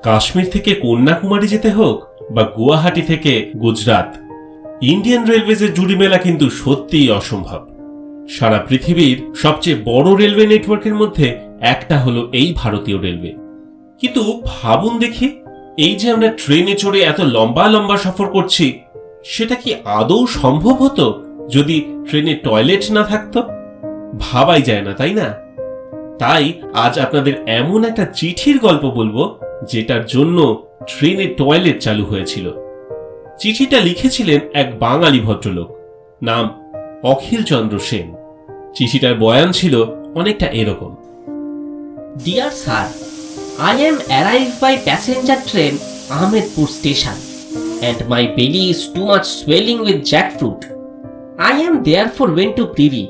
কাশ্মীর থেকে কন্যাকুমারী যেতে হোক বা গুয়াহাটি থেকে গুজরাট, ইন্ডিয়ান রেলওয়েজের জুড়ি মেলা কিন্তু সত্যিই অসম্ভব। সারা পৃথিবীর সবচেয়ে বড় রেলওয়ে নেটওয়ার্কের মধ্যে একটা হলো এই ভারতীয় রেলওয়ে। কিন্তু ভাবুন দেখি, এই যে আমরা ট্রেনে চড়ে এত লম্বা লম্বা সফর করছি, সেটা কি আদৌ সম্ভব হতো যদি ট্রেনে টয়লেট না থাকতো? ভাবাই যায় না, তাই না? তাই আজ আপনাদের এমন একটা চিঠির গল্প বলবো যেটার জন্য ট্রেনে টয়লেট চালু হয়েছিল। চিঠিটা লিখেছিলেন এক বাঙালি ভদ্রলোক, নাম অখিল চন্দ্র সেন। চিঠিটার বয়ান ছিল অনেকটা এরকম। Dear sir, I am arrived by passenger train Ahmedpur station and my belly is too much swelling with jackfruit. I am therefore went to privy.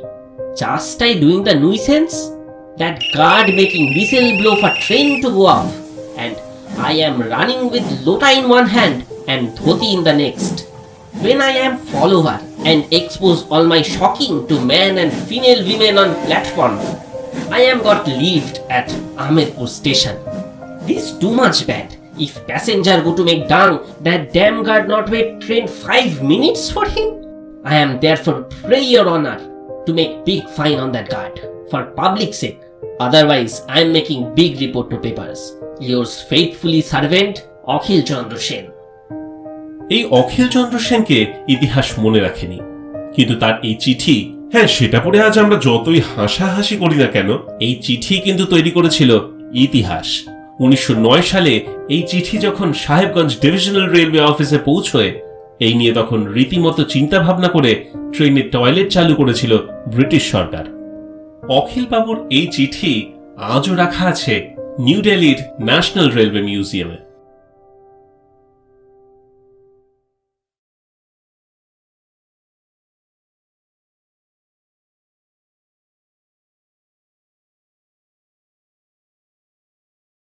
Just I doing the nuisance, that guard making whistle blow for train to go off, and I am running with lota in one hand and dhoti in the next. When I am follower and expose all my shocking to man and female women on platform, I am got left at Ahmedpur station. This too much bad. If passenger go to make dung, that damn guard not wait train 5 minutes for him. I am therefore pray your honor to make big fine on that guard for public sake. Otherwise, I am making big report to papers. Yours faithfully servant, Okhil Chandra Sen. এই অখিল চন্দ্র সেনকে ইতিহাস মনে রাখেনি, কিন্তু তার এই চিঠি, হ্যাঁ, সেটা পড়ে আজ আমরা যতই হাসাহাসি করি না কেন, এই চিঠি কিন্তু তৈরি করেছিল ইতিহাস। 1909 সালে এই চিঠি যখন সাহেবগঞ্জ ডিভিশনাল রেলওয়ে অফিসে পৌঁছয়, এই নিয়ে তখন রীতিমতো চিন্তা ভাবনা করে ট্রেনে টয়লেট চালু করেছিল ব্রিটিশ সরকার। অখিল বাবুর এই চিঠি আজও রাখা আছে নিউ দিল্লির ন্যাশনাল রেলওয়ে মিউজিয়ামে।